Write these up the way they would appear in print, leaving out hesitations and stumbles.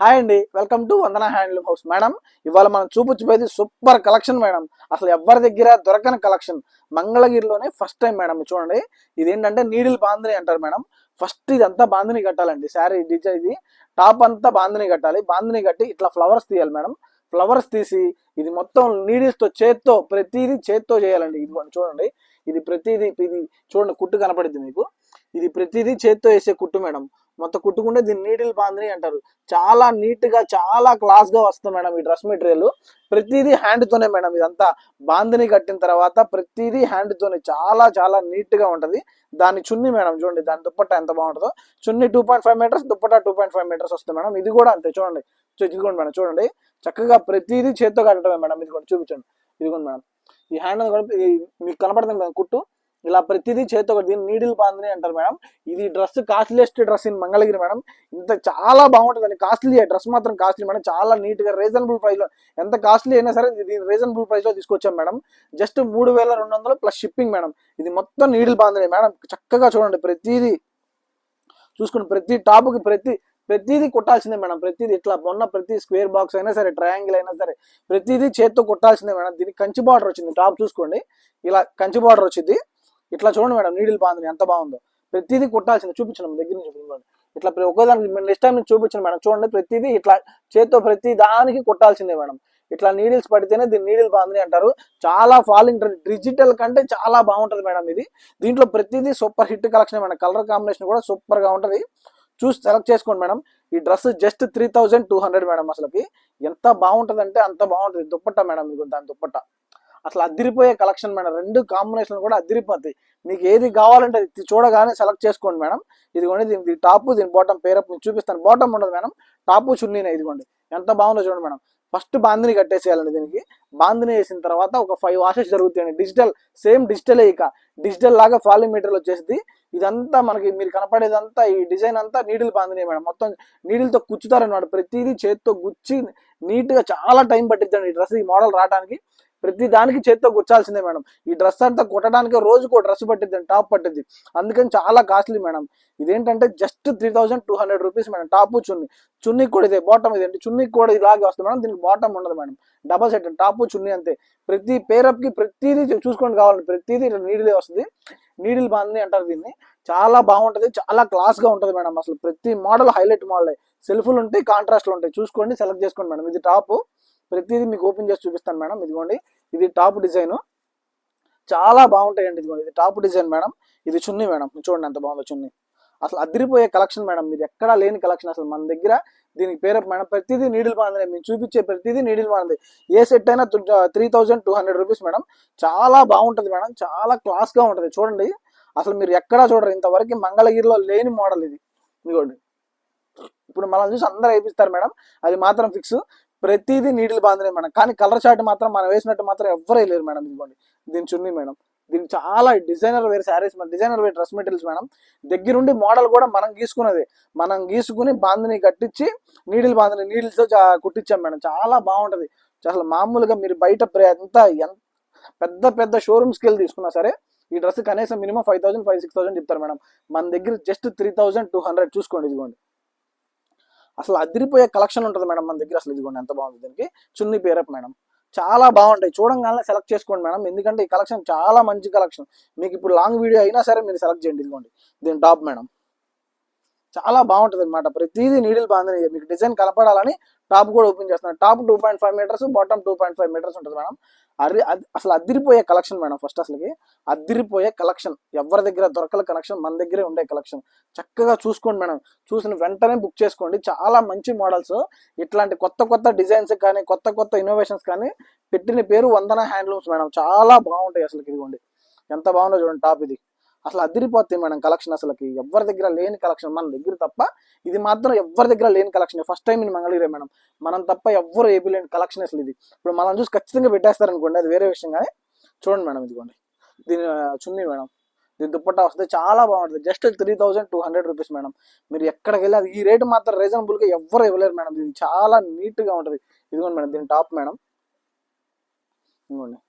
Hi అండి, welcome to Vandana handloom house. Madam, ఇవాళ మనం చూపించబోయేది సూపర్ కలెక్షన్ మేడం. అసలు ఎవరి దగ్గర దొరకని కలెక్షన్. మంగళగిరిలోనే ఫస్ట్ టైం మేడం. చూడండి, ఇదేంటంటే నీడిల్ బాందిని అంటారు మేడం. ఫస్ట్ ఇదంతా బాందిని కట్టాలండి. శారీ డిజైన్ ఇది టాప్ అంతా బాందిని కట్టాలి. బాందిని కట్టి ఇట్లా ఫ్లవర్స్ తీయాలి మేడం. ఫ్లవర్స్ తీసి ఇది మొత్తం నీడిల్స్ తో చేత్తో ప్రతిదీ చేత్తో చేయాలండి. ఇది చూడండి, ఇది ప్రతిదీ ఇది చూడండి, కుట్టు కనపడుద్ది మీకు. ఇది ప్రతిదీ చేత్తో వేసే కుట్టు మేడం. మొత్తం కుట్టుకుంటే దీన్ని నీడిల్ బాందిని అంటారు. చాలా నీట్ గా చాలా క్లాస్ గా వస్తుంది మేడం ఈ డ్రెస్ మెటీరియల్. ప్రతిదీ హ్యాండ్ తోనే మేడం. ఇదంతా బాందిని కట్టిన తర్వాత ప్రతిదీ హ్యాండ్ తోనే చాలా చాలా నీట్ గా ఉంటది. దాని చున్నీ మేడం చూడండి, దాని దుప్పట్టా ఎంత బాగుంటుందో. చున్నీ 2.5 మీటర్స్, దుప్పట్టా 2.5 మీటర్స్ వస్తుంది మేడం. ఇది కూడా అంతే చూడండి. ఇదిగోండి మేడం, చూడండి చక్కగా ప్రతిదీ చేత్తో కట్టడమే మేడం. ఇది కూడా చూపించండి. ఇదిగోండి మేడం, ఈ హ్యాండ్ మీకు కనపడుతుంది మేడం కుట్టు. ఇలా ప్రతిదీ చేత్తో దీన్ని నీడిల్ బాందిని అంటారు మేడం. ఇది dress costliest dress in Mangalagiri madam. ఇంత చాలా బాగుంటుందండి. కాస్ట్లీ డ్రెస్ మాత్రం కాస్ట్లీ మేడం. చాలా నీట్ గా రీజనబుల్ ప్రైస్ లో, ఎంత కాస్ట్లీ అయినా సరే ఇది రీజనబుల్ ప్రైస్ లో తీసుకొచ్చాం madam. Just 3200 plus shipping madam. ఇది మొత్తం నీడిల్ బాందిని మేడం. చక్కగా చూడండి, ప్రతిదీ చూసుకుని ప్రతి టాప్కి ప్రతిదీ కుట్టాల్సిందే మేడం. ప్రతిదీ ఇట్లా మొన్న ప్రతి స్క్వేర్ బాక్స్ అయినా సరే, ట్రయాంగిల్ అయినా సరే, ప్రతిదీ చేత్తో కుట్టాల్సిందే మేడం. దీనికి కంచి బార్డర్ వచ్చింది. టాప్ చూసుకోండి, ఇలా కంచి బార్డర్ వచ్చింది. ఇట్లా చూడండి మేడం, నీడిల్ బాందిని ఎంత బాగుందో. ప్రతిదీ కుట్టాల్సింది. చూపించండి దగ్గర నుంచి చూపించండి. ఇట్లా ఒకేదానికి నెక్స్ట్ టైం నుంచి చూపించండి మేడం. చూడండి, ప్రతిదీ ఇట్లా చేత్తో ప్రతి దానికి కుట్టాల్సిందే మేడం. ఇట్లా నీడిల్స్ పడితేనే దీన్ని నీడిల్ బాందిని అంటారు. చాలా ఫాలింగ్ డిజిటల్ కంటే చాలా బాగుంటది మేడం ఇది. దీంట్లో ప్రతిదీ super hit collection madam. Colour combination కూడా సూపర్ గా ఉంటది. చూసి సెలెక్ట్ చేసుకోండి మేడం. ఈ డ్రెస్ జస్ట్ 3200 మేడం. అసలుకి ఎంత బాగుంటది అంటే అంత బాగుంటది. దుప్పట్టా మేడం, మీకు దాని దుప్పట్టా అసలు అదిరిపోయే కలెక్షన్ మేడం. రెండు కాంబినేషన్ కూడా అదిరిపోతాయి. మీకు ఏది కావాలంటే అది చూడగానే సెలెక్ట్ చేసుకోండి మేడం. ఇదిగోండి, దీని టాప్, దీని బాటమ్ పేరప్ మీకు చూపిస్తాను. బాటమ్ ఉండదు మేడం, టాప్ చున్నీనే. ఇదిగోండి ఎంత బాగుందో చూడండి మేడం. ఫస్ట్ బాందిని కట్టేసేయాలండి. దీనికి బాందిని వేసిన తర్వాత ఒక 5 వాషెస్ జరుగుతాయండి. డిజిటల్, సేమ్ డిజిటలే. ఇక డిజిటల్ లాగా ఫాలింగ్ మెటీరియల్ వచ్చేసింది. ఇదంతా మనకి మీరు కనపడేదంతా ఈ డిజైన్ అంతా నీడిల్ బాందిని మేడం. మొత్తం నీడిల్తో కుచ్చుతారనమాట. ప్రతిదీ చేత్తో గుచ్చి నీట్ గా చాలా టైం పట్టిద్దండి ఈ డ్రెస్, ఈ మోడల్ రావడానికి. ప్రతి దానికి చేత్తో గుచ్చాల్సిందే మేడం. ఈ డ్రెస్ అంతా కుట్టడానికి రోజుకో డ్రెస్ పట్టిద్ది, టాప్ పట్టిద్ది. అందుకని చాలా కాస్ట్లీ మేడం. ఇదేంటంటే జస్ట్ 3200 రూపీస్ మేడం. టాప్ చున్నీ కూడా ఇదే. బాటమ్ ఇదేంటి, చున్నీ కూడా ఇలాగే వస్తుంది మేడం. దీనికి బాటమ్ ఉండదు మేడం. డబల్ సెట్ టాప్ చున్నీ అంతే. ప్రతి పేరప్ కి ప్రతిదీ చూసుకోండి, కావాలండి ప్రతిదీ నీడిలే వస్తుంది. నీడిల్ బాందిని అంటారు దీన్ని. చాలా బాగుంటది, చాలా క్లాస్ గా ఉంటది మేడం. అసలు ప్రతి మోడల్ హైలైట్ మోడల్. సెల్ఫ్లు ఉంటాయి, కాంట్రాస్ట్లు ఉంటాయి. చూసుకోండి, సెలెక్ట్ చేసుకోండి మేడం. ఇది టాప్. ప్రతిదీ మీకు ఓపెన్ చేసి చూపిస్తాను మేడం. ఇదిగోండి, ఇది టాప్ డిజైన్. చాలా బాగుంటాయండి. ఇదిగోండి, ఇది టాప్ డిజైన్ మేడం. ఇది చున్నీ మేడం. చూడండి ఎంత బాగుందో చున్నీ. అసలు అదిరిపోయే కలెక్షన్ మేడం. మీరు ఎక్కడా లేని కలెక్షన్ అసలు మన దగ్గర. దీనికి పేరు మేడం ప్రతిదీ నీడిల్ బాందిని. మేము చూపించే ప్రతిదీ నీడిల్ బాందిని. ఏ సెట్ అయినా 3200 రూపీస్ మేడం. చాలా బాగుంటది మేడం. చాలా క్లాస్ గా ఉంటది. చూడండి, అసలు మీరు ఎక్కడా చూడరు. ఇంతవరకు మంగళగిరిలో లేని మోడల్ ఇది. ఇదిగోండి, ఇప్పుడు మనం చూసి అందరూ వేయిస్తారు మేడం, అది మాత్రం ఫిక్స్. ప్రతిదీ నీడిల్ బాందిని మేడం. కానీ కలర్ చార్ట్ మాత్రం మనం వేసినట్టు మాత్రం ఎవ్వరూ లేరు మేడం. ఇదిగోండి, దీని చున్నీ మేడం. దీనికి చాలా designer wear sarees, designer wear dress materials madam. దగ్గరుండి మోడల్ కూడా మనం గీసుకున్నది. మనం గీసుకుని బాందిని కట్టించి నీడిల్ బాందిని నీడిల్స్ కుట్టించాం మేడం. చాలా బాగుంటది. అసలు మామూలుగా మీరు బయట ఎంత పెద్ద పెద్ద షోరూమ్స్కి వెళ్ళి తీసుకున్నా సరే ఈ డ్రెస్ కనీసం మినిమం 5000, 6000 చెప్తారు మేడం. మన దగ్గర జస్ట్ 3200. చూసుకోండి, ఇదిగోండి. అసలు అదిరిపోయే కలెక్షన్ ఉంటుంది మేడం మన దగ్గర. అసలు ఇదిగోండి ఎంత బాగుంది. దీనికి చున్నీ పేరప్ మేడం. చాలా బాగుంటాయి. చూడంగానే సెలెక్ట్ చేసుకోండి మేడం. ఎందుకంటే ఈ కలెక్షన్ చాలా మంచి కలెక్షన్. మీకు ఇప్పుడు లాంగ్ వీడియో అయినా సరే మీరు సెలెక్ట్ చేయండి. ఇదిగోండి, దీని టాప్ మేడం. చాలా బాగుంటుంది అనమాట. ప్రతిదీ నీడిల్ బాందిని. మీకు డిజైన్ కనపడాలని టాప్ కూడా ఓపెన్ చేస్తున్నాను. టాప్ 2.5 మీటర్స్, బాటమ్ 2.5 మీటర్స్ ఉంటుంది మేడం. అసలు అదిరిపోయే కలెక్షన్ మేడం. ఫస్ట్ అసలుకి అదిరిపోయే కలెక్షన్. ఎవరి దగ్గర దొరకల కలెక్షన్ మన దగ్గరే ఉండే కలెక్షన్. చక్కగా చూసుకోండి మేడం. చూసిన వెంటనే బుక్ చేసుకోండి. చాలా మంచి మోడల్స్. ఇట్లాంటి కొత్త కొత్త డిజైన్స్ కానీ, కొత్త కొత్త ఇన్నోవేషన్స్ కానీ పెట్టిన పేరు వందన హ్యాండ్లూమ్స్ మేడం. చాలా బాగుంటాయి అసలు. ఇదిగోండి ఎంత బాగుందో చూడండి టాప్. ఇది అసలు అదిరిపోతుంది మేడం కలెక్షన్. అసలుకి ఎవరి దగ్గర లేని కలెక్షన్ మన దగ్గర తప్ప. ఇది మాత్రం ఎవరి దగ్గర లేని కలెక్షన్. ఫస్ట్ టైం ఇన్ మంగళగిరే మేడం. మనం తప్ప ఎవ్వరు ఏపీ లేని కలెక్షన్ అసలు ఇది. ఇప్పుడు మనం చూసి ఖచ్చితంగా పెట్టేస్తారనుకోండి, అది వేరే విషయం. కానీ చూడండి మేడం, ఇదిగోండి దీని చున్నీ మేడం. దీని దుప్పట్టా వస్తుంది. చాలా బాగుంటుంది. Just 3200 rupees madam. మీరు ఎక్కడికి వెళ్ళి ఈ రేటు మాత్రం రీజనబుల్ గా ఎవ్వరు ఇవ్వలేరు మేడం. ఇది చాలా నీట్ గా ఉంటుంది. ఇదిగోండి మేడం, దీని టాప్ మేడం. ఇదిగోండి,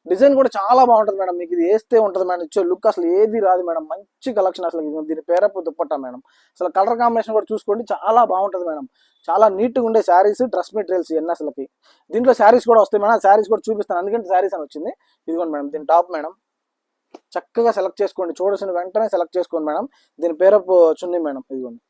డిజైన్ కూడా చాలా బాగుంటుంది మేడం. మీకు ఇది వేస్తే ఉంటుంది మేడం, ఇచ్చే లుక్ అసలు ఏది రాదు మేడం. మంచి కలెక్షన్ అసలు. దీని పేరప్ దుప్పట్టా మేడం. అసలు కలర్ కాంబినేషన్ కూడా చూసుకోండి, చాలా బాగుంటుంది మేడం. చాలా నీట్గా ఉండే శారీస్, డ్రెస్ మెటీరియల్స్ ఇవన్నీ అసలుకి. దీంట్లో శారీస్ కూడా వస్తాయి మేడం, శారీస్ కూడా చూపిస్తాను, అందుకంటే శారీస్ అని వచ్చింది. ఇదిగోండి మేడం దీని టాప్ మేడం. చక్కగా సెలెక్ట్ చేసుకోండి, చూడాల్సిన వెంటనే సెలెక్ట్ చేసుకోండి మేడం. దీని పేరప్ చున్నీ మేడం. ఇదిగోండి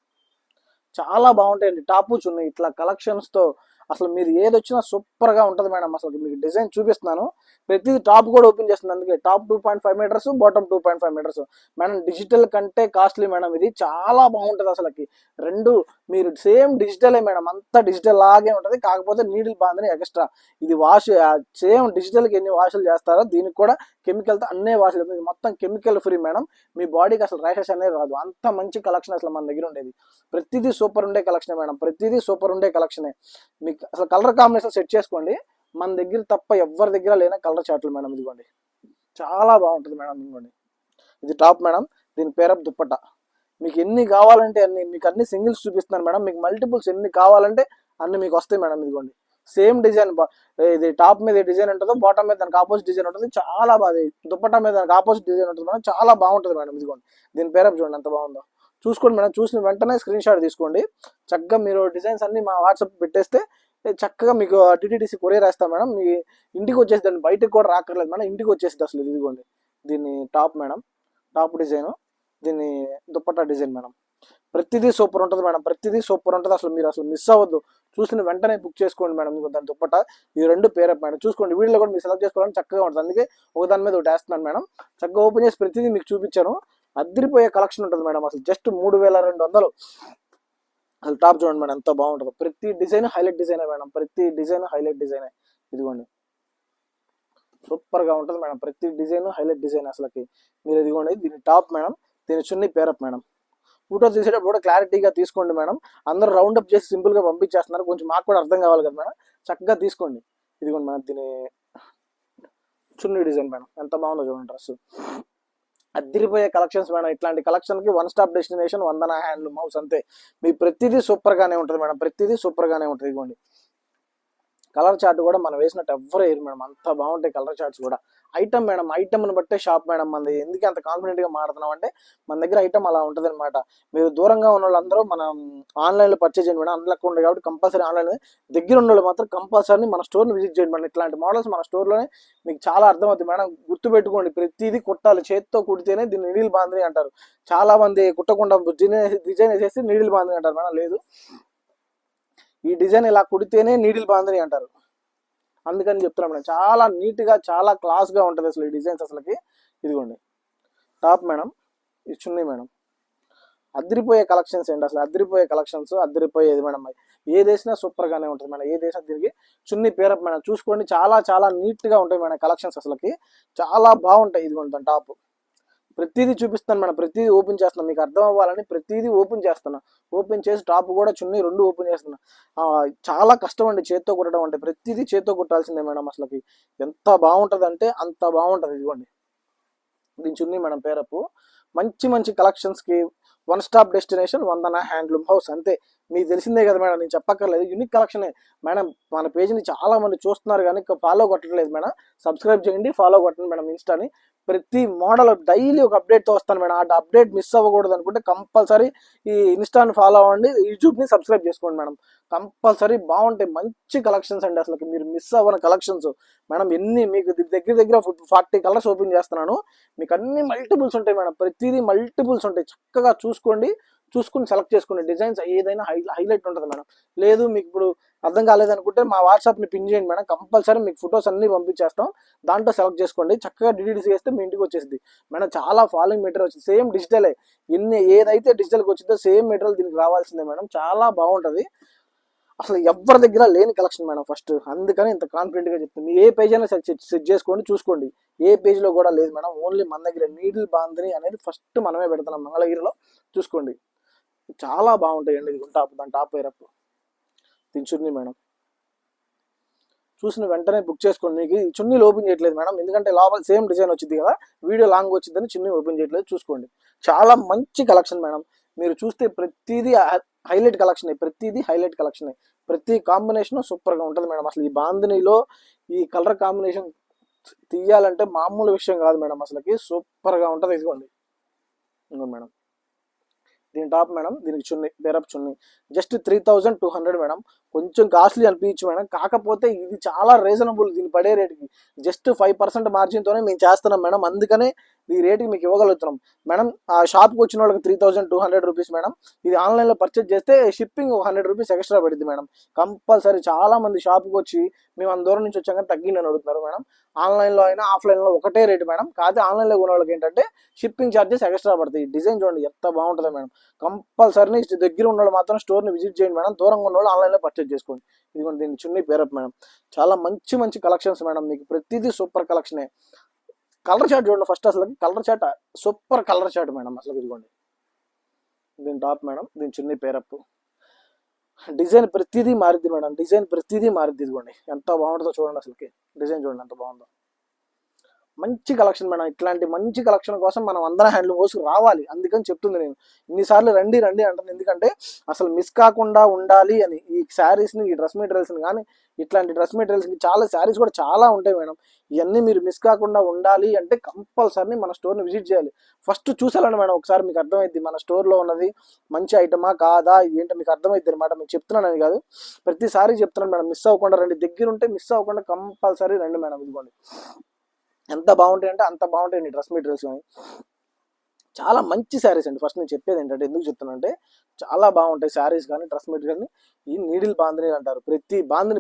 చాలా బాగుంటాయండి టాపు చున్నీ ఇట్లా కలెక్షన్స్తో. అసలు మీరు ఏది వచ్చినా సూపర్గా ఉంటుంది మేడం. అసలు మీకు డిజైన్ చూపిస్తున్నాను, ప్రతిదీ టాప్ కూడా ఓపెన్ చేస్తుంది. అందుకే top 2.5 metres, bottom 2.5 metres madam. Digital కంటే కాస్ట్లీ మేడం, ఇది చాలా బాగుంటుంది అసలుకి. రెండు మీరు సేమ్ డిజిటలే మేడం, అంతా డిజిటల్ లాగే ఉంటుంది, కాకపోతే నీడిల్ బాందని ఎక్స్ట్రా. ఇది వాష్ సేమ్ డిజిటల్కి ఎన్ని వాషులు చేస్తారో దీనికి కూడా కెమికల్తో అన్నే వాషులు. ఇది మొత్తం కెమికల్ ఫ్రీ మేడం. మీ బాడీకి అసలు ర్యాషెస్ అనేది రాదు, అంత మంచి కలెక్షన్ అసలు మన దగ్గర ఉండేది. ప్రతిదీ సూపర్ ఉండే కలెక్షనే మేడం, ప్రతిదీ సూపర్ ఉండే కలెక్షనే. మీకు అసలు కలర్ కాంబినేషన్ సెట్ చేసుకోండి, మన దగ్గర తప్ప ఎవరి దగ్గర లేని కలర్ చార్ట్లు మేడం. ఇదిగోండి చాలా బాగుంటుంది మేడం. ఇదిగోండి ఇది టాప్ మేడం, దీని పేరప్ దుప్పట్టా. మీకు ఎన్ని కావాలంటే అన్ని, మీకు అన్ని సింగిల్స్ చూపిస్తున్నాను మేడం. మీకు మల్టిపుల్స్ ఎన్ని కావాలంటే అన్ని మీకు వస్తాయి మేడం. ఇదిగోండి సేమ్ డిజైన్, ఇది టాప్ మీద డిజైన్ ఉంటుందో బాటమ్ మీద దానికి ఆపోజిట్ డిజైన్ ఉంటుంది, చాలా బాగా. దుప్పట్టా మీద దానికి ఆపోజిట్ డిజైన్ ఉంటుంది మేడం, చాలా బాగుంటుంది మేడం. ఇదిగోండి దీని పేరప్ చూడండి ఎంత బాగుందో, చూసుకోండి మేడం. చూసిన వెంటనే స్క్రీన్ షాట్ తీసుకోండి. చక్కగా మీరు డిజైన్స్ అన్ని మా వాట్సాప్ పెట్టేస్తే చక్కగా మీకు డిటిడిసి కొరియర్ వేస్తాం మేడం. మీ ఇంటికి వచ్చేసి, దాన్ని బయటకు కూడా రాకర్లేదు మేడం, ఇంటికి వచ్చేసి అసలు. ఇదిగోండి దీన్ని టాప్ మేడం, టాప్ డిజైన్, దీన్ని దుప్పట్టా డిజైన్ మేడం. ప్రతిదీ సూపర్ ఉంటుంది మేడం, ప్రతిదీ సూపర్ ఉంటుంది అసలు. మీరు అసలు మిస్ అవ్వద్దు, చూసిన వెంటనే బుక్ చేసుకోండి మేడం. మీకు దాని దుప్పట్టా ఈ రెండు పేరప్ మేడం. చూసుకోండి వీడియోలో కూడా మీరు సెలెక్ట్ చేసుకోవాలని చక్కగా ఉంటుంది, అందుకే ఒక దాని మీద ఒకటి వేస్తున్నాను మేడం. చక్కగా ఓపెన్ చేసి ప్రతిదీ మీకు చూపించాను. అదిరిపోయే కలెక్షన్ ఉంటుంది మేడం, అసలు జస్ట్ 3200. అసలు టాప్ చూడండి మేడం ఎంత బాగుంటుందో. ప్రతి డిజైన్ హైలైట్ డిజైనే మేడం, ప్రతి డిజైన్ హైలైట్ డిజైనే. ఇదిగోండి సూపర్గా ఉంటుంది మేడం, ప్రతి డిజైన్ హైలైట్ డిజైన్ అసలుకి. మీరు ఇదిగోండి దీని టాప్ మేడం, దీని చున్నీ పేరప్ మేడం. ఫోటో తీసేటప్పుడు కూడా క్లారిటీగా తీసుకోండి మేడం. అందరూ రౌండ్ అప్ చేసి సింపుల్గా పంపించేస్తున్నారు, కొంచెం మాకు కూడా అర్థం కావాలి కదా మేడం, చక్కగా తీసుకోండి. ఇదిగోండి మేడం దీని చున్నీ డిజైన్ మేడం, ఎంత బాగుందో చూడండి డ్రెస్. అదిరిపోయే కలెక్షన్స్ మేడం. ఇట్లాంటి కలెక్షన్కి one stop destination Vandana handloom house అంతే. మీ ప్రతిదీ సూపర్గానే ఉంటుంది మేడం, ప్రతిదీ సూపర్గానే ఉంటుంది. ఇదిగోండి కలర్ చార్ట్ కూడా మనం వేసినట్టు ఎవ్వరు వేయరు మేడం, అంత బాగుంటాయి కలర్ చార్ట్స్ కూడా. ఐటమ్ మేడం, ఐటమ్ని బట్టే షాప్ మేడం మనది. ఎందుకు అంత కాన్ఫిడెంట్గా మాట్లాడుతున్నాం అంటే మన దగ్గర ఐటమ్ అలా ఉంటుంది అనమాట. మీరు దూరంగా ఉన్న వాళ్ళందరూ మనం ఆన్లైన్లో పర్చేజ్ చేయండి మేడం, అందులో ఉంది కాబట్టి కంపల్సరీ ఆన్లైన్. దగ్గర ఉన్న వాళ్ళు మాత్రం కంపల్సరీ మన స్టోర్ని విజిట్ చేయండి మేడం. ఇట్లాంటి మోడల్స్ మన స్టోర్లోనే మీకు చాలా అర్థమవుతుంది మేడం. గుర్తుపెట్టుకోండి, ప్రతిదీ కుట్టాలి, చేతితో కుడితేనే దీన్ని నీడిల్ బాందని అంటారు. చాలా మంది కుట్టకుండా డిజైన్ వేసేసి నీడిల్ బాందని అంటారు మేడం. లేదు, ఈ డిజైన్ ఇలా కుడితేనే నీడిల్ బాందని అంటారు, అందుకని చెప్తున్నాం మేడం. చాలా నీట్గా చాలా క్లాస్గా ఉంటుంది అసలు ఈ డిజైన్స్ అసలుకి. ఇదిగోండి టాప్ మేడం, ఇది చున్నీ మేడం. అదిరిపోయే కలెక్షన్స్ అండి అసలు, అదిరిపోయే కలెక్షన్స్, అదిరిపోయేది మేడం. ఏ దేశం సూపర్గానే ఉంటుంది మేడం, ఏ దేశం దీనికి చున్నీ పేరప్ మేడం. చూసుకోండి చాలా చాలా నీట్గా ఉంటాయి మేడం కలెక్షన్స్ అసలుకి, చాలా బాగుంటాయి. ఇదిగోండి టాప్ ప్రతిదీ చూపిస్తాను మేడం, ప్రతిదీ ఓపెన్ చేస్తున్నాను మీకు అర్థం అవ్వాలని, ప్రతిదీ ఓపెన్ చేస్తున్నా. ఓపెన్ చేసి టాప్ కూడా చున్నీ రెండు ఓపెన్ చేస్తున్నా. చాలా కష్టం అండి చేత్తో కుట్టడం అంటే, ప్రతిదీ చేత్తో కుట్టాల్సిందే మేడం. అసలుకి ఎంత బాగుంటుంది అంటే అంత బాగుంటుంది. ఇదిగోండి దీని చున్నీ మేడం పేరప్. మంచి మంచి కలెక్షన్స్కి one stop destination Vandana handloom house అంతే. మీకు తెలిసిందే కదా మేడం, నేను చెప్పక్కర్లేదు. యూనిక్ కలెక్షనే మేడం. మన పేజ్ని చాలా మంది చూస్తున్నారు కానీ ఫాలో కొట్టట్లేదు మేడం. సబ్స్క్రైబ్ చేయండి, ఫాలో కొట్టండి మేడం ఇన్స్టాని. ప్రతి మోడల్ డైలీ ఒక అప్డేట్తో వస్తాను మేడం. ఆ అప్డేట్ మిస్ అవ్వకూడదు అనుకుంటే కంపల్సరీ ఈ ఇన్స్టాని ఫాలో అవ్వండి, యూట్యూబ్ని సబ్స్క్రైబ్ చేసుకోండి మేడం. కంపల్సరీ బాగుంటాయి మంచి కలెక్షన్స్ అండి అసలు, మీరు మిస్ అవ్వని కలెక్షన్స్ మేడం. ఎన్ని మీకు దగ్గర దగ్గర 40 కలర్స్ ఓపెన్ చేస్తున్నాను. మీకు అన్ని మల్టిపుల్స్ ఉంటాయి మేడం, ప్రతిదీ మల్టిపుల్స్ ఉంటాయి. చక్కగా చూసుకుని సెలెక్ట్ చేసుకోండి. డిజైన్స్ ఏదైనా హైలైట్ ఉంటుంది మేడం. లేదు మీకు ఇప్పుడు అర్థం కాలేదనుకుంటే మా వాట్సాప్ని పిన్ చేయండి మేడం, కంపల్సరీ మీకు ఫొటోస్ అన్ని పంపించేస్తాం. దాంట్లో సెలెక్ట్ చేసుకోండి, చక్కగా డిటీడీసీ వేస్తే మీ ఇంటికి వచ్చేసింది మేడం. చాలా ఫాలోయింగ్ మెటీరియల్ వచ్చింది, సేమ్ డిజిటలే. ఏదైతే డిజిటల్కి వచ్చిందో సేమ్ మెటీరియల్ దీనికి రావాల్సిందే మేడం. చాలా బాగుంటుంది అసలు, ఎవరి దగ్గర లేని కలెక్షన్ మేడం ఫస్ట్, అందుకని ఇంత కాన్ఫిడెంట్గా చెప్తుంది. మీ ఏ పేజ్ అయినా సెట్ చేసుకోండి, చూసుకోండి. ఏ పేజ్లో కూడా లేదు మేడం, ఓన్లీ మన దగ్గర నీడిల్ బాందని అనేది ఫస్ట్ మనమే పెడుతున్నాం మంగళగిరిలో. చూసుకోండి చాలా బాగుంటాయండి. ఇది దాని టాప్ పేరప్, దీని చున్నీ మేడం. చూసిన వెంటనే బుక్ చేసుకోండి. మీకు ఈ చున్నీలు ఓపెన్ చేయట్లేదు మేడం, ఎందుకంటే లోపల సేమ్ డిజైన్ వచ్చింది కదా, వీడియో లాంగ్ వచ్చిందని చున్నీ ఓపెన్ చేయట్లేదు. చూసుకోండి చాలా మంచి కలెక్షన్ మేడం. మీరు చూస్తే ప్రతిదీ హైలైట్ కలెక్షన్, ప్రతిదీ హైలైట్ కలెక్షన్, ప్రతి కాంబినేషన్ సూపర్గా ఉంటుంది మేడం. అసలు ఈ బాంధనీలో ఈ కలర్ కాంబినేషన్ తీయాలంటే మామూలు విషయం కాదు మేడం, అసలుకి సూపర్గా ఉంటుంది. ఇదిగోండి మేడం, దీని టాప్ మేడం, దీనికి చున్నీ బేరప్ చున్నీ జస్ట్ 3200 మేడం. కొంచెం కాస్ట్లీ అనిపించు మేడం, కాకపోతే ఇది చాలా రీజనబుల్ దీని పడే రేటుకి. జస్ట్ 5% మార్జిన్తోనే మేము చేస్తున్నాం మేడం, అందుకనే ఈ రేటుకి మీకు ఇవ్వగలుగుతున్నాం మేడం. ఆ షాప్కి వచ్చిన వాళ్ళకి 3200 రూపీస్ మేడం. ఇది ఆన్లైన్లో పర్చేజ్ చేస్తే షిప్పింగ్ 100 రూపీస్ ఎక్స్ట్రా పడుతుంది మేడం. కంపల్సరీ చాలా మంది షాప్కి వచ్చి మేము అంత దూరం నుంచి వచ్చాం కానీ తగ్గిందని అడుగుతున్నారు మేడం. ఆన్లైన్లో అయినా ఆఫ్లైన్లో ఒకటే రేటు మేడం. కాకపోతే ఆన్లైన్లో కొనే వాళ్ళకి ఏంటంటే షిప్పింగ్ ఛార్జెస్ ఎక్స్ట్రా పడతాయి. డిజైన్ చూడండి ఎంత బాగుంటుందో మేడం. కంపల్సరీ దగ్గర ఉన్న వాళ్ళు మాత్రం స్టోర్ని విజిట్ చేయండి మేడం, దూరంగా ఉన్న వాళ్ళు ఆన్లైన్లో పర్చేజ్ చేసుకోండి. ఇదిగోండి దీన్ని చున్నీ పేరప్ మేడం. చాలా మంచి మంచి కలెక్షన్స్ మేడం, మీకు ప్రతిదీ సూపర్ కలెక్షనే. కలర్ చార్ట్ చూడండి ఫస్ట్, అసలు colour chart super colour chart madam అసలు. ఇదిగోండి దీని టాప్ మేడం, దీని చున్నీ పేరప్. డిజైన్ ప్రతిదీ మారిద్ది మేడం, డిజైన్ ప్రతిదీ మారిద్ది. ఇదిగోండి ఎంత బాగుంటుందో చూడండి, అసలుకి డిజైన్ చూడండి ఎంత బాగుందో. మంచి కలెక్షన్ మేడం. ఇట్లాంటి మంచి కలెక్షన్ కోసం మనం అందరం హ్యాండ్లూమ్ హౌస్కి రావాలి. అందుకని చెప్తుంది నేను ఇన్నిసార్లు రండి రండి అంటాను, ఎందుకంటే అసలు మిస్ కాకుండా ఉండాలి అని. ఈ శారీస్ని, ఈ డ్రెస్ మెటీరియల్స్ని కానీ ఇట్లాంటి డ్రెస్ మెటీరియల్స్కి చాలా శారీస్ కూడా చాలా ఉంటాయి మేడం. ఇవన్నీ మీరు మిస్ కాకుండా ఉండాలి అంటే కంపల్సరీ మన స్టోర్ని విజిట్ చేయాలి. ఫస్ట్ చూసాలండి మేడం, ఒకసారి మీకు అర్థమైద్ది మన స్టోర్లో ఉన్నది మంచి ఐటమా కాదా ఏంటో మీకు అర్థమైద్ది అనమాట. మీకు చెప్తున్నానని కాదు, ప్రతిసారి చెప్తున్నాను మేడం. మిస్ అవ్వకుండా రండి, దగ్గర ఉంటే మిస్ అవ్వకుండా కంపల్సరీ రండి మేడం. ఇదిగోండి ఎంత బాగుంటాయి అంటే అంత బాగుంటాయండి డ్రెస్ మెటీరియల్స్ కానీ. చాలా మంచి శారీస్ అండి. ఫస్ట్ నేను చెప్పేది ఏంటంటే, ఎందుకు చెప్తున్నానంటే చాలా బాగుంటాయి శారీస్ కానీ డ్రెస్ మెటీరియల్ని. ఈ నీడిల్ బాందిని అంటారు,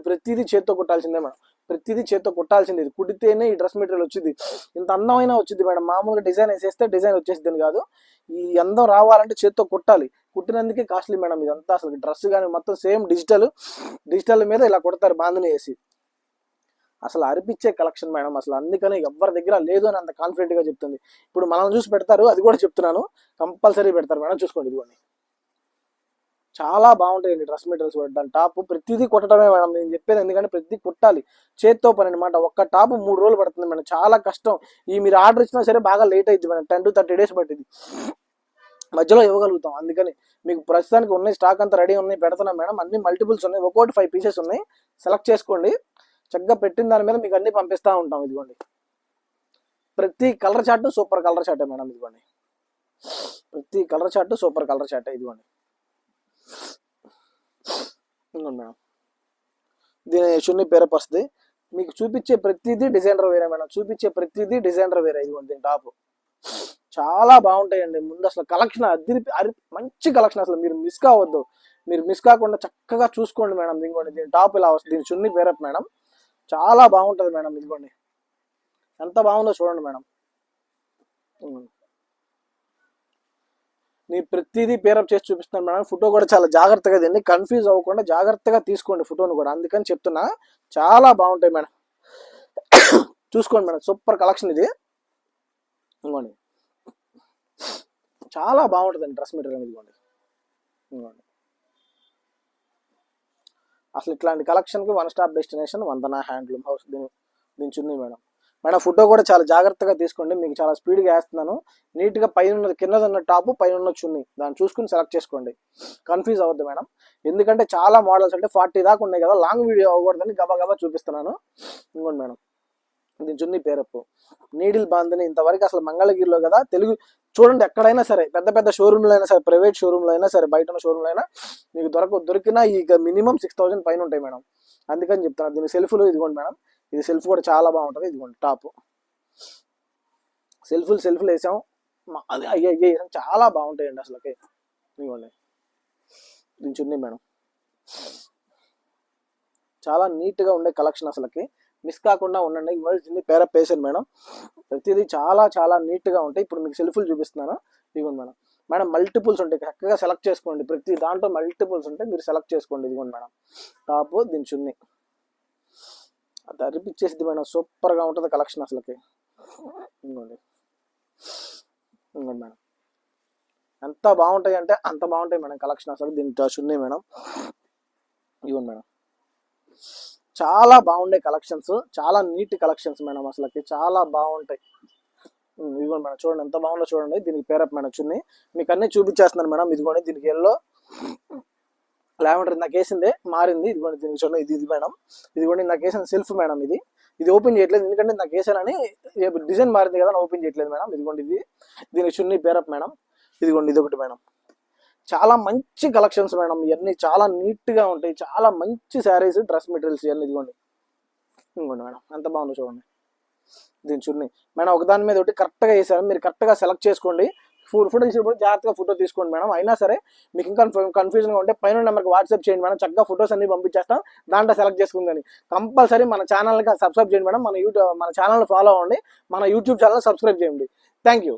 ప్రతిదీ చేత్తో కుట్టాల్సిందే మేడం, ప్రతిదీ చేత్తో కుట్టాల్సింది. ఇది కుడితేనే ఈ డ్రెస్ మెటీరియల్ వచ్చింది, ఇంత అందమైన వచ్చింది మేడం. మామూలుగా డిజైన్ వేసేస్తే డిజైన్ వచ్చేసింది కాదు, ఈ అందం రావాలంటే చేత్తో కుట్టాలి. కుట్టినందుకే కాస్ట్లీ మేడం ఇదంతా. అసలు డ్రెస్ కానీ మొత్తం సేమ్ డిజిటల్ మీద ఇలా కుడతారు బాందిని వేసి. అసలు అరిపించే కలెక్షన్ మేడం అసలు. అందుకని ఎవరి దగ్గర లేదు అని అంత కాన్ఫిడెంట్గా చెప్తుంది. ఇప్పుడు మనం చూసి పెడతారు, అది కూడా చెప్తున్నాను, కంపల్సరీ పెడతారు మేడం. చూసుకోండి ఇదిగోండి చాలా బాగుంటాయండి డ్రెస్ మెటీరియల్స్ కూడా. దాని టాప్ ప్రతిదీ కుట్టడమే మేడం నేను చెప్పేది, ఎందుకంటే ప్రతిదీ కుట్టాలి, చేత్తో పని అనమాట. ఒక్క టాప్ 3 రోజులు పడుతుంది మేడం, చాలా కష్టం. ఈ మీరు ఆర్డర్ ఇచ్చినా సరే బాగా లేట్ అవుతుంది మేడం, 10 to 30 days పట్టింది, మధ్యలో ఇవ్వగలుగుతాం. అందుకని మీకు ప్రస్తుతానికి ఉన్నాయి, స్టాక్ అంతా రెడీ ఉన్నాయి, పెడుతున్నాం మేడం. అన్ని మల్టిపుల్స్ ఉన్నాయి, ఒక్కోటి 5 pieces ఉన్నాయి, సెలెక్ట్ చేసుకోండి. చక్కగా పెట్టిన దాని మీద మీకు అన్ని పంపిస్తూ ఉంటాం. ఇదిగోండి ప్రతి కలర్ చార్ట్ సూపర్ కలర్ చార్టే మేడం. ఇదిగోండి ప్రతి కలర్ చార్ట్ సూపర్ కలర్ చార్టే. ఇదిగోండి మేడం, దీని చున్నీ పేరప్ వస్తుంది. మీకు చూపించే ప్రతిదీ డిజైనర్ వేరే మేడం, చూపించే ప్రతిదీ డిజైనర్ వేరే. ఇదిగోండి దీని టాప్ చాలా బాగుంటాయండి. ముందు అసలు కలెక్షన్ మంచి కలెక్షన్, అసలు మీరు మిస్ కావద్దు. మీరు మిస్ కాకుండా చక్కగా చూసుకోండి మేడం. ఇదిగోండి దీని టాప్ ఇలా వస్తుంది, దీని చున్నీ పేరప్ మేడం. చాలా బాగుంటుంది మేడం. ఇదిగోండి ఎంత బాగుందో చూడండి మేడం. నీ ప్రతిదీ పేరప్ చేసి చూపిస్తున్నాను మేడం. ఫోటో కూడా చాలా జాగ్రత్తగా తిండి, కన్ఫ్యూజ్ అవ్వకుండా జాగ్రత్తగా తీసుకోండి ఫోటోను కూడా, అందుకని చెప్తున్నా. చాలా బాగుంటాయి మేడం, చూసుకోండి మేడం. సూపర్ కలెక్షన్ ఇది. ఇదిగోండి చాలా బాగుంటుందండి డ్రెస్ మెటీరియల్. ఇదిగోండి అసలు ఇట్లాంటి కలెక్షన్కి 1 stop destination Vandana handloom house. దీని చున్నీ మేడం. ఫోటో కూడా చాలా జాగ్రత్తగా తీసుకోండి, మీకు చాలా స్పీడ్గా వేస్తున్నాను. నీట్గా పైన కింద ఉన్న టాపు, పైన ఉన్న చున్నీ, దాన్ని చూసుకుని సెలెక్ట్ చేసుకోండి, కన్ఫ్యూజ్ అవ్వద్దు మేడం. ఎందుకంటే చాలా మోడల్స్ అంటే 40 దాకా ఉన్నాయి కదా, లాంగ్ వీడియో అవ్వకూడదని గబా చూపిస్తున్నాను. ఇంకోండి మేడం, దీని చున్నీ పేరప్పు నీడిల్ బాందని. ఇంతవరకు అసలు మంగళగిరిలో కదా తెలుగు చూడండి, ఎక్కడైనా సరే పెద్ద షోరూమ్లో అయినా సరే, ప్రైవేట్ షోరూమ్లో అయినా సరే, బయట ఉన్న షోరూమ్లో అయినా మీకు దొరికినా ఇక మినిమం 6000 పైన ఉంటాయి మేడం. అందుకని చెప్తాను. దీని సెల్ఫ్లు ఇదిగోండి మేడం, ఇది సెల్ఫ్ కూడా చాలా బాగుంటుంది. ఇదిగోండి టాప్ సెల్ఫ్లు వేసాం, అది అయ్యే చాలా బాగుంటాయండి అసలుకి. ఇదిగోండి దీని చున్నీ మేడం, చాలా నీట్గా ఉండే కలెక్షన్ అసలుకి. మిస్ కాకుండా ఉండండి. ఇవాళ పేరప్ వేసాను మేడం, ప్రతిదీ చాలా నీట్గా ఉంటాయి. ఇప్పుడు మీకు సెల్ఫ్లు చూపిస్తున్నాను. ఇదిగోండి మేడం మల్టిపుల్స్ ఉంటాయి, చక్కగా సెలెక్ట్ చేసుకోండి. ప్రతి దాంట్లో మల్టిపుల్స్ ఉంటాయి, మీరు సెలెక్ట్ చేసుకోండి. ఇదిగోండి మేడం టాప్, దీని చున్నీ అది అరిపిచ్చేసింది మేడం, సూపర్గా ఉంటుంది కలెక్షన్ అసలుకి. ఇంకోండి మేడం ఎంత బాగుంటాయి అంటే అంత బాగుంటాయి మేడం కలెక్షన్ అసలు. దీని చున్నీ మేడం, ఇవ్వండి మేడం, చాలా బాగుండే కలెక్షన్స్, చాలా నీట్ కలెక్షన్స్ మేడం అసలుకి, చాలా బాగుంటాయి. ఇదిగోండి మేడం చూడండి ఎంత బాగుందో చూడండి. దీనికి పేరప్ మేడం చున్నీ, మీకు అన్నీ చూపించేస్తున్నాను మేడం. ఇదిగోండి దీనికి ఎల్లో లావెండర్ నాకు వేసిందే మారింది. ఇదిగోండి దీనికి చూడండి, ఇది మేడం. ఇదిగోండి నాకు వేసిన సెల్ఫ్ మేడం, ఇది ఇది ఓపెన్ చేయట్లేదు ఎందుకంటే నాకు వేసానని డిజైన్ మారింది కదా ఓపెన్ చేయట్లేదు మేడం. ఇదిగోండి ఇది దీని చున్నీ పేరప్ మేడం. ఇదిగోండి ఇది ఒకటి మేడం. చాలా మంచి కలెక్షన్స్ మేడం. ఇవన్నీ చాలా నీట్గా ఉంటాయి. చాలా మంచి శారీస్ డ్రెస్ మెటీరియల్స్ ఇవన్నీ. ఇదిగోండి మేడం ఎంత బాగుందో చూడండి. దీని చున్నీ మేడం ఒకదాని మీద ఒకటి కరెక్ట్గా వేసారు. మీరు కరెక్ట్గా సెలెక్ట్ చేసుకోండి. ఫోటో తీసినప్పుడు జాగ్రత్తగా ఫోటో తీసుకోండి మేడం. అయినా సరే మీకు ఇంకా కన్ఫ్యూజన్గా ఉంటే పైన నెంబర్కి వాట్సాప్ చేయండి మేడం. చక్కగా ఫొటోస్ అన్ని పంపించేస్తాం. దాంట్లో సెలెక్ట్ చేసుకుందని కంపల్సరీ మన ఛానల్కి సబ్స్క్రైబ్ చేయండి మేడం. మన ఛానల్ ఫాలో అవ్వండి. మన యూట్యూబ్ ఛానల్ సబ్స్క్రైబ్ చేయండి. Thank you.